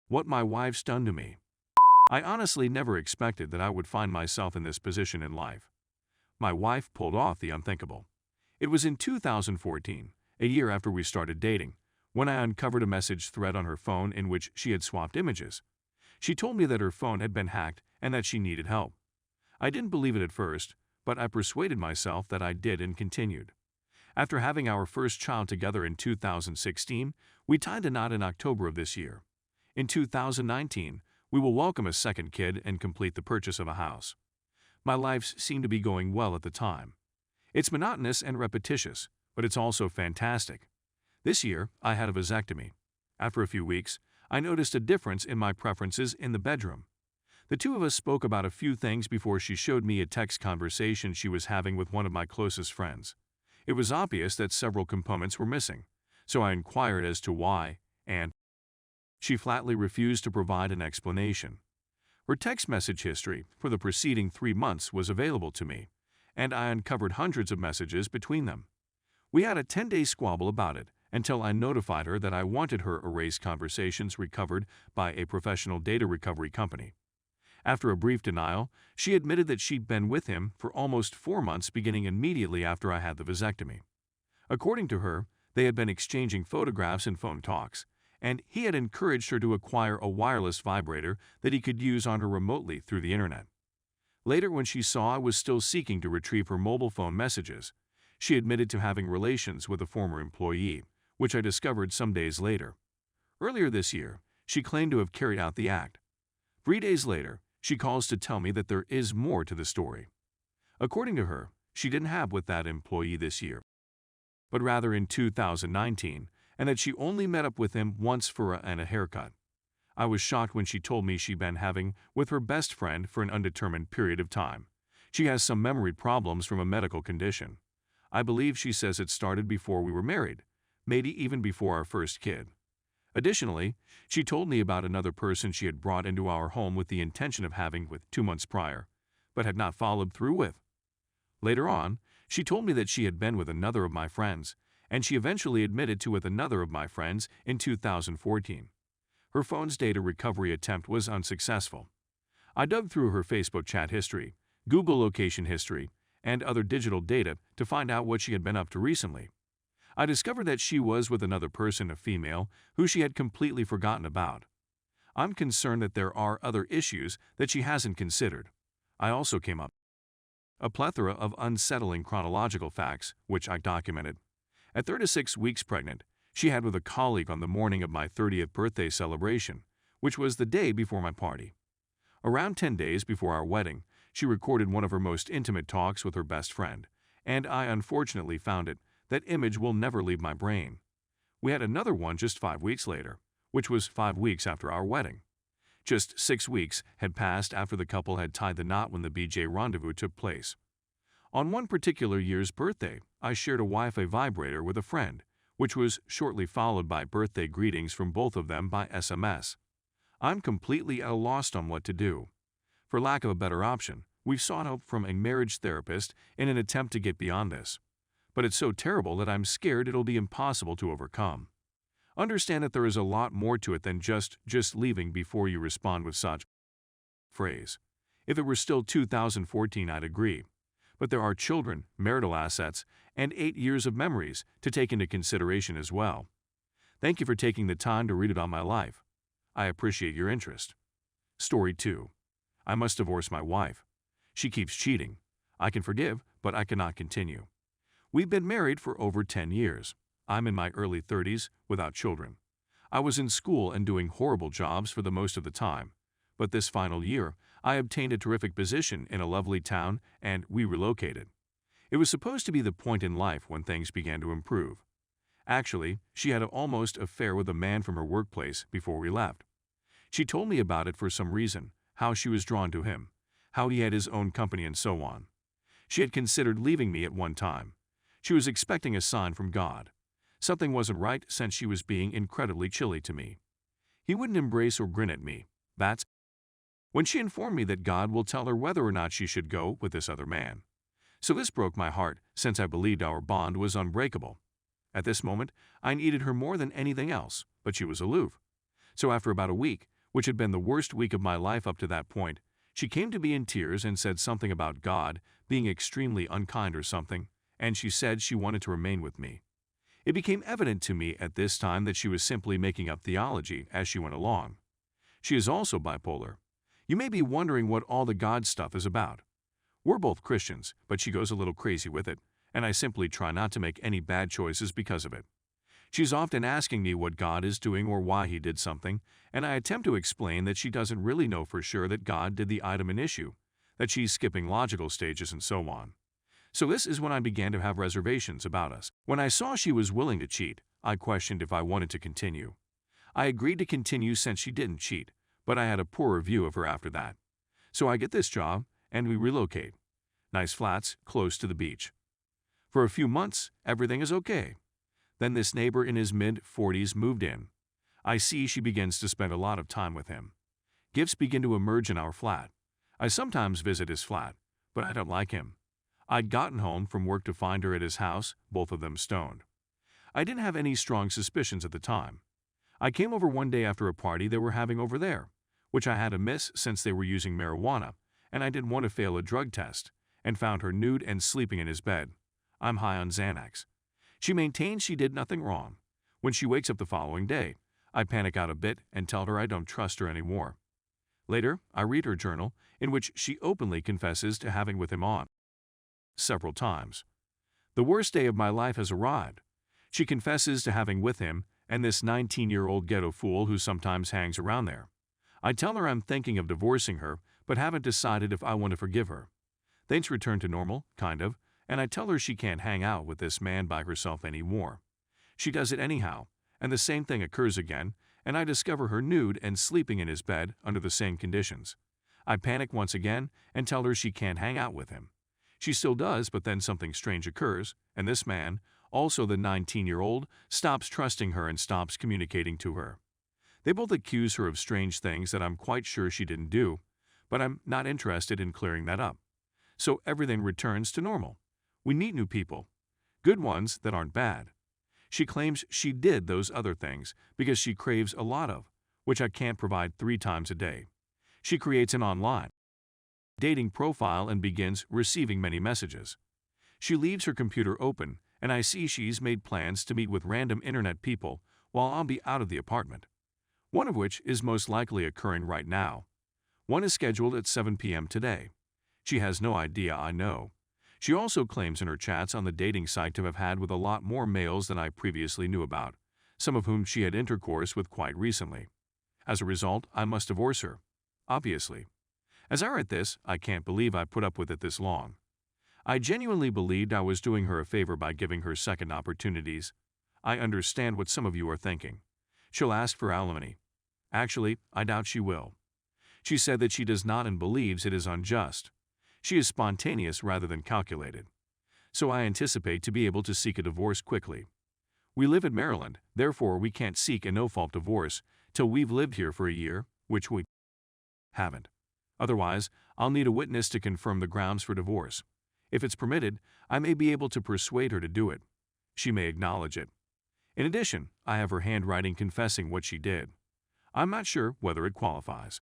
What my wife's done to me. I honestly never expected that I would find myself in this position in life. My wife pulled off the unthinkable. It was in 2014, a year after we started dating, when I uncovered a message thread on her phone in which she had swapped images. She told me that her phone had been hacked and that she needed help. I didn't believe it at first, but I persuaded myself that I did and continued. After having our first child together in 2016, we tied the knot in October of this year. In 2019, we will welcome a second kid and complete the purchase of a house. My life seemed to be going well at the time. It's monotonous and repetitious, but it's also fantastic. This year, I had a vasectomy. After a few weeks, I noticed a difference in my preferences in the bedroom. The two of us spoke about a few things before she showed me a text conversation she was having with one of my closest friends. It was obvious that several components were missing, so I inquired as to why, and she flatly refused to provide an explanation. Her text message history for the preceding 3 months was available to me, and I uncovered hundreds of messages between them. We had a 10-day squabble about it until I notified her that I wanted her erased conversations recovered by a professional data recovery company. After a brief denial, she admitted that she'd been with him for almost 4 months beginning immediately after I had the vasectomy. According to her, they had been exchanging photographs and phone talks, and he had encouraged her to acquire a wireless vibrator that he could use on her remotely through the internet. Later, when she saw I was still seeking to retrieve her mobile phone messages, she admitted to having relations with a former employee, which I discovered some days later. Earlier this year, she claimed to have carried out the act. 3 days later, she calls to tell me that there is more to the story. According to her, she didn't have with that employee this year, but rather in 2019, and that she only met up with him once for a haircut. I was shocked when she told me she'd been having with her best friend for an undetermined period of time. She has some memory problems from a medical condition. I believe she says it started before we were married, maybe even before our first kid. Additionally, she told me about another person she had brought into our home with the intention of having with 2 months prior, but had not followed through with. Later on, she told me that she had been with another of my friends, and she eventually admitted to with another of my friends in 2014. Her phone's data recovery attempt was unsuccessful. I dug through her Facebook chat history, Google location history, and other digital data to find out what she had been up to recently. I discovered that she was with another person, a female, who she had completely forgotten about. I'm concerned that there are other issues that she hasn't considered. I also came up a plethora of unsettling chronological facts, which I documented. At 36 weeks pregnant, she had with a colleague on the morning of my 30th birthday celebration, which was the day before my party. Around 10 days before our wedding, she recorded one of her most intimate talks with her best friend, and I unfortunately found it. That image will never leave my brain. We had another one just 5 weeks later, which was 5 weeks after our wedding. Just 6 weeks had passed after the couple had tied the knot when the BJ rendezvous took place. On one particular year's birthday, I shared a Wi-Fi vibrator with a friend, which was shortly followed by birthday greetings from both of them by SMS. I'm completely at a loss on what to do. For lack of a better option, we've sought help from a marriage therapist in an attempt to get beyond this. But it's so terrible that I'm scared it'll be impossible to overcome. Understand that there is a lot more to it than just leaving before you respond with such phrase. If it were still 2014, I'd agree. But there are children, marital assets, and 8 years of memories to take into consideration as well. Thank you for taking the time to read it on my life. I appreciate your interest. Story 2. I must divorce my wife. She keeps cheating. I can forgive, but I cannot continue. We've been married for over 10 years. I'm in my early 30s without children. I was in school and doing horrible jobs for the most of the time, but this final year, I obtained a terrific position in a lovely town and we relocated. It was supposed to be the point in life when things began to improve. Actually, she had an almost affair with a man from her workplace before we left. She told me about it for some reason, how she was drawn to him, how he had his own company and so on. She had considered leaving me at one time. She was expecting a sign from God. Something wasn't right since she was being incredibly chilly to me. He wouldn't embrace or grin at me. That's when she informed me that God will tell her whether or not she should go with this other man. So this broke my heart since I believed our bond was unbreakable. At this moment, I needed her more than anything else, but she was aloof. So after about a week, which had been the worst week of my life up to that point, she came to me in tears and said something about God being extremely unkind or something, and she said she wanted to remain with me. It became evident to me at this time that she was simply making up theology as she went along. She is also bipolar. You may be wondering what all the God stuff is about. We're both Christians, but she goes a little crazy with it, and I simply try not to make any bad choices because of it. She's often asking me what God is doing or why he did something, and I attempt to explain that she doesn't really know for sure that God did the item in issue, that she's skipping logical stages and so on. So this is when I began to have reservations about us. When I saw she was willing to cheat, I questioned if I wanted to continue. I agreed to continue since she didn't cheat, but I had a poorer view of her after that. So I get this job, and we relocate. Nice flats, close to the beach. For a few months, everything is okay. Then this neighbor in his mid-40s moved in. I see she begins to spend a lot of time with him. Gifts begin to emerge in our flat. I sometimes visit his flat, but I don't like him. I'd gotten home from work to find her at his house, both of them stoned. I didn't have any strong suspicions at the time. I came over one day after a party they were having over there, which I had to miss since they were using marijuana, and I didn't want to fail a drug test, and found her nude and sleeping in his bed. I'm high on Xanax. She maintains she did nothing wrong. When she wakes up the following day, I panic out a bit and tell her I don't trust her anymore. Later, I read her journal, in which she openly confesses to having with him on several times. The worst day of my life has arrived. She confesses to having with him and this 19-year-old ghetto fool who sometimes hangs around there. I tell her I'm thinking of divorcing her, but haven't decided if I want to forgive her. Things return to normal, kind of, and I tell her she can't hang out with this man by herself anymore. She does it anyhow, and the same thing occurs again, and I discover her nude and sleeping in his bed under the same conditions. I panic once again and tell her she can't hang out with him. She still does, but then something strange occurs, and this man, also the 19-year-old, stops trusting her and stops communicating to her. They both accuse her of strange things that I'm quite sure she didn't do, but I'm not interested in clearing that up. So everything returns to normal. We meet new people, good ones that aren't bad. She claims she did those other things because she craves a lot of, which I can't provide 3 times a day. She creates an online dating profile and begins receiving many messages. She leaves her computer open, and I see she's made plans to meet with random internet people while I'll be out of the apartment. One of which is most likely occurring right now. One is scheduled at 7 p.m. today. She has no idea I know. She also claims in her chats on the dating site to have had with a lot more males than I previously knew about, some of whom she had intercourse with quite recently. As a result, I must divorce her. Obviously. As I write this, I can't believe I put up with it this long. I genuinely believed I was doing her a favor by giving her second opportunities. I understand what some of you are thinking. She'll ask for alimony. Actually, I doubt she will. She said that she does not and believes it is unjust. She is spontaneous rather than calculated. So I anticipate to be able to seek a divorce quickly. We live in Maryland, therefore we can't seek a no-fault divorce till we've lived here for a year, which we haven't. Otherwise, I'll need a witness to confirm the grounds for divorce. If it's permitted, I may be able to persuade her to do it. She may acknowledge it. In addition, I have her handwriting confessing what she did. I'm not sure whether it qualifies.